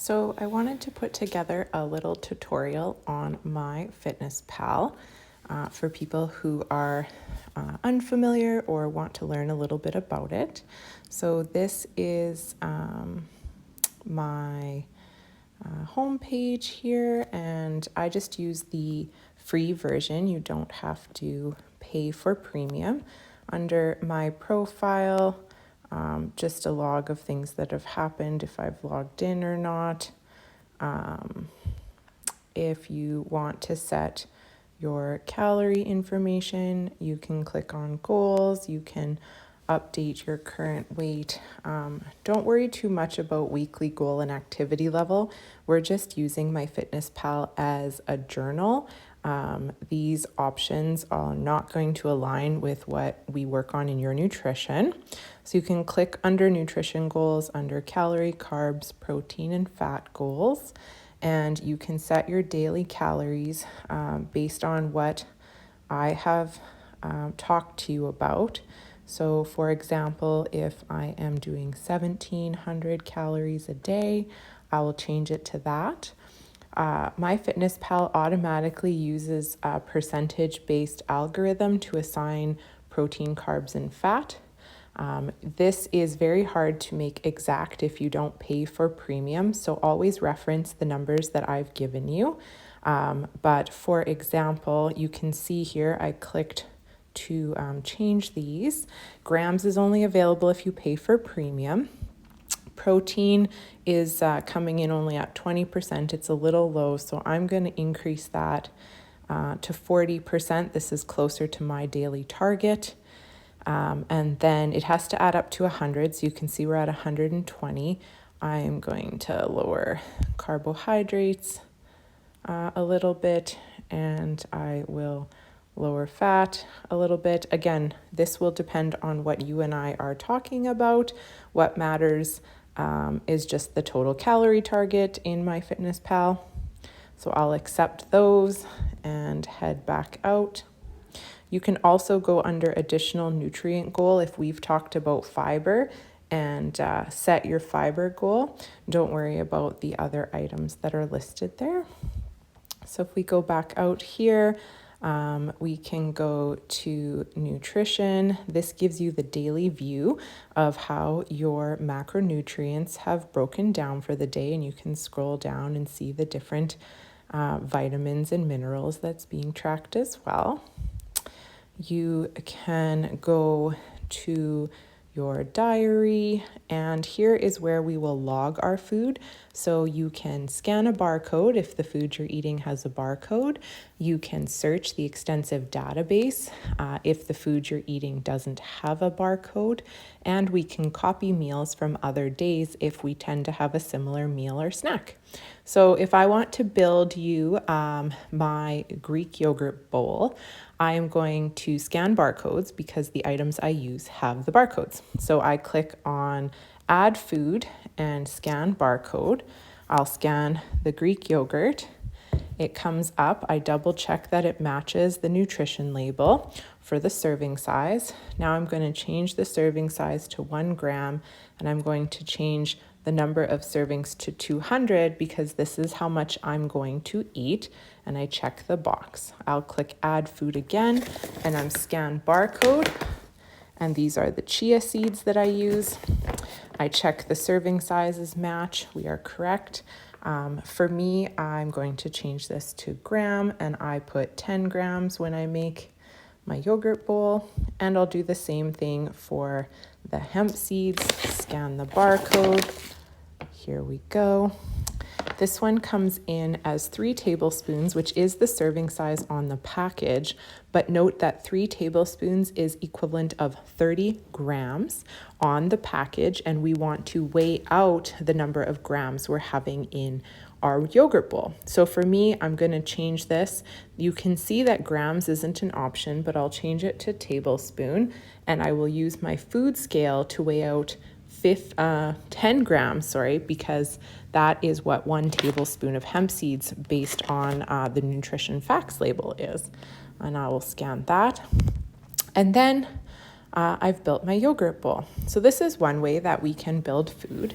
So I wanted to put together a little tutorial on MyFitnessPal for people who are unfamiliar or want to learn a little bit about it. So this is my home page here, and I just use the free version. You don't have to pay for premium. Under my profile, just a log of things that have happened, if I've logged in or not. If you want to set your calorie information, you can click on goals. You can update your current weight. Don't worry too much about weekly goal and activity level. We're just using MyFitnessPal as a journal. These options are not going to align with what we work on in your nutrition. So you can click under nutrition goals, under calorie, carbs, protein, and fat goals, and you can set your daily calories based on what I have talked to you about. So for example, if I am doing 1,700 calories a day, I will change it to that. MyFitnessPal automatically uses a percentage-based algorithm to assign protein, carbs, and fat. This is very hard to make exact if you don't pay for premium, so always reference the numbers that I've given you. But for example, you can see here I clicked to change these. Grams is only available if you pay for premium. Protein is coming in only at 20%. It's a little low, so I'm going to increase that to 40%. This is closer to my daily target. And then it has to add up to 100, so you can see we're at 120. I'm going to lower carbohydrates a little bit, and I will lower fat a little bit. Again, this will depend on what you and I are talking about. What matters is just the total calorie target in MyFitnessPal. So I'll accept those and head back out. You can also go under additional nutrient goal if we've talked about fiber, and set your fiber goal. Don't worry about the other items that are listed there. So if we go back out here, we can go to nutrition. This gives you the daily view of how your macronutrients have broken down for the day, and you can scroll down and see the different vitamins and minerals that's being tracked as well. You can go to your diary, and here is where we will log our food. So you can scan a barcode if the food you're eating has a barcode. You can search the extensive database if the food you're eating doesn't have a barcode, and we can copy meals from other days if we tend to have a similar meal or snack. So if I want to build you my Greek yogurt bowl, I am going to scan barcodes because the items I use have the barcodes. So I click on add food and scan barcode. I'll scan the Greek yogurt. It comes up. I double check that it matches the nutrition label for the serving size. Now I'm going to change the serving size to 1 gram, and I'm going to change the number of servings to 200 because this is how much I'm going to eat, and I check the box. I'll click add food again, and I'm scan barcode, and these are the chia seeds that I use. I check the serving sizes match. We are correct. For me, I'm going to change this to gram, and I put 10 grams when I make my yogurt bowl, and I'll do the same thing for the hemp seeds. Scan the barcode. Here we go. This one comes in as 3 tablespoons, which is the serving size on the package, but note that 3 tablespoons is equivalent of 30 grams on the package, and we want to weigh out the number of grams we're having in our yogurt bowl. So for me, I'm going to change this. You can see that grams isn't an option, but I'll change it to tablespoon, and I will use my food scale to weigh out 10 grams, because that is what 1 tablespoon of hemp seeds based on the nutrition facts label is. And I will scan that. And then I've built my yogurt bowl. So this is one way that we can build food.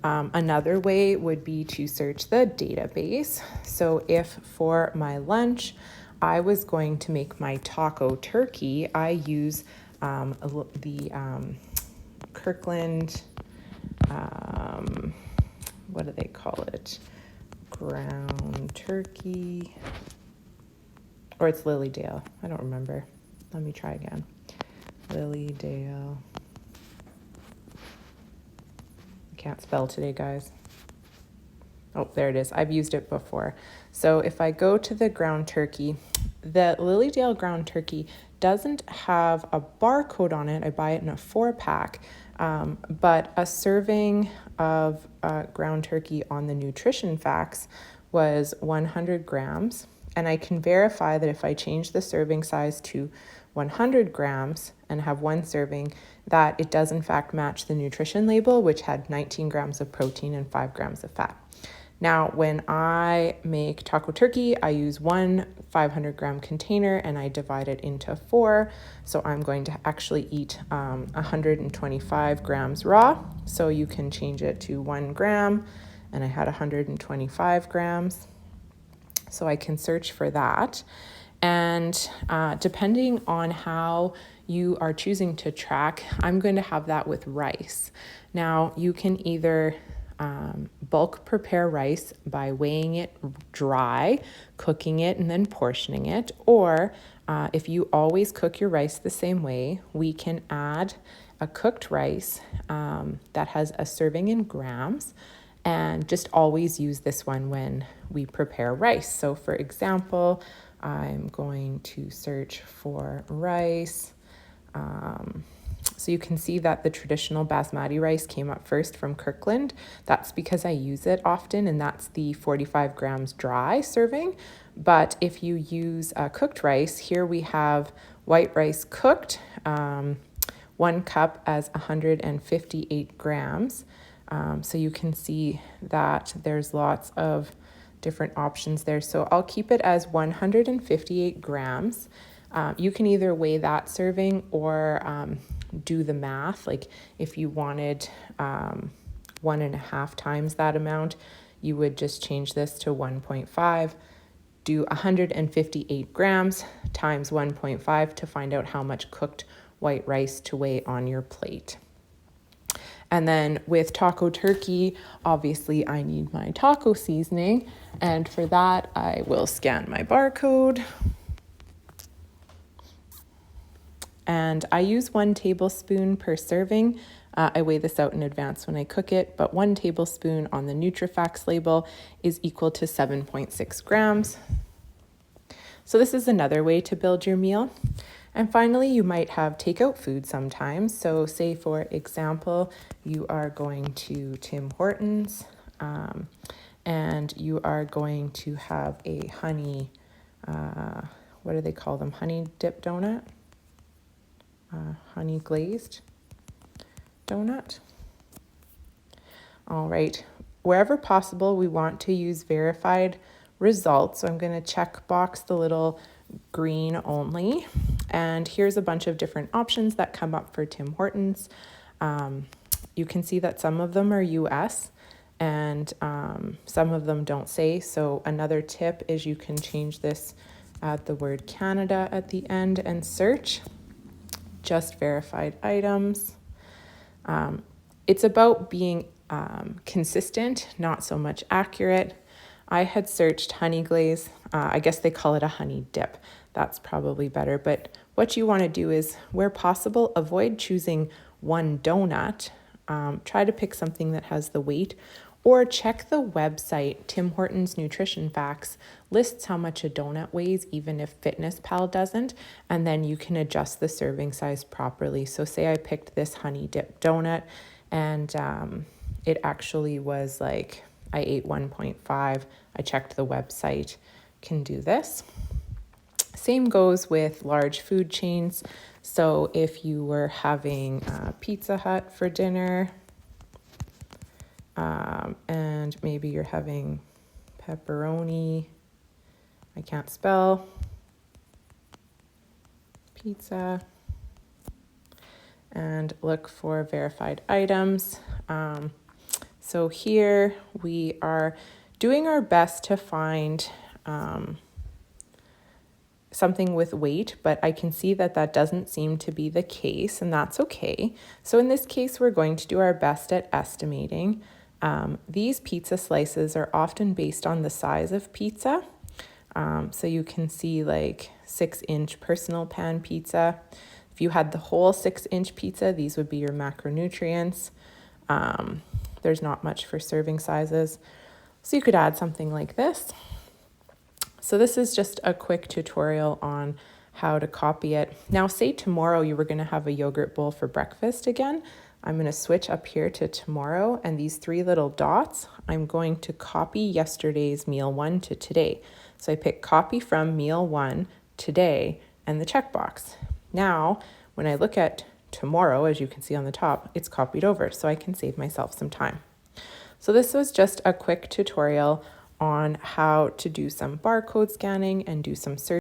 Another way would be to search the database. So if for my lunch, I was going to make my taco turkey, I use the Kirkland, what do they call it? Ground turkey, or it's Lilydale. I don't remember. Let me try again. Lilydale. I can't spell today, guys. Oh, there it is. I've used it before. So if I go to the ground turkey, the Lilydale ground turkey doesn't have a barcode on it. I buy it in a 4-pack, but a serving of ground turkey on the nutrition facts was 100 grams. And I can verify that if I change the serving size to 100 grams and have one serving, that it does in fact match the nutrition label, which had 19 grams of protein and 5 grams of fat. Now, when I make taco turkey, I use one 500-gram container and I divide it into 4. So I'm going to actually eat 125 grams raw. So you can change it to 1 gram, and I had 125 grams. So I can search for that. And depending on how you are choosing to track, I'm going to have that with rice. Now, you can either bulk prepare rice by weighing it dry, cooking it, and then portioning it. Or if you always cook your rice the same way, we can add a cooked rice that has a serving in grams, and just always use this one when we prepare rice. So for example, I'm going to search for rice. So you can see that the traditional basmati rice came up first from Kirkland. That's because I use it often, and that's the 45 grams dry serving. But if you use cooked rice, here we have white rice cooked, 1 cup as 158 grams. So you can see that there's lots of different options there. So I'll keep it as 158 grams. You can either weigh that serving or do the math. Like if you wanted 1.5 times that amount, you would just change this to 1.5. Do 158 grams times 1.5 to find out how much cooked white rice to weigh on your plate. And then with taco turkey, obviously I need my taco seasoning. And for that, I will scan my barcode. And I use 1 tablespoon per serving. I weigh this out in advance when I cook it, but 1 tablespoon on the NutriFacts label is equal to 7.6 grams. So this is another way to build your meal. And finally, you might have takeout food sometimes. So say, for example, you are going to Tim Hortons and you are going to have a honey, what do they call them? Honey dip donut? Honey glazed donut. All right. Wherever possible, we want to use verified results. So I'm going to check box the little green only. And here's a bunch of different options that come up for Tim Hortons. You can see that some of them are US and some of them don't say. So another tip is you can change this, add the word Canada at the end and search just verified items. It's about being consistent, not so much accurate. I had searched honey glaze. I guess they call it a honey dip. That's probably better. But what you want to do is, where possible, avoid choosing one donut. Try to pick something that has the weight, or check the website. Tim Hortons Nutrition Facts lists how much a donut weighs, even if MyFitnessPal doesn't, and then you can adjust the serving size properly. So say I picked this honey dip donut and it actually was like, I ate 1.5. I checked the website, can do this. Same goes with large food chains. So if you were having Pizza Hut for dinner, and maybe you're having pepperoni, I can't spell, pizza, and look for verified items. So here we are doing our best to find something with weight, but I can see that that doesn't seem to be the case, and that's okay. So in this case, we're going to do our best at estimating. These pizza slices are often based on the size of pizza. So you can see like 6-inch personal pan pizza. If you had the whole 6-inch pizza, these would be your macronutrients. There's not much for serving sizes. So you could add something like this. So this is just a quick tutorial on how to copy it. Now, say tomorrow you were going to have a yogurt bowl for breakfast again. I'm going to switch up here to tomorrow, and these 3 little dots, I'm going to copy yesterday's meal 1 to today. So I pick copy from meal 1 today and the checkbox. Now, when I look at tomorrow, as you can see on the top, it's copied over, so I can save myself some time. So this was just a quick tutorial on how to do some barcode scanning and do some search.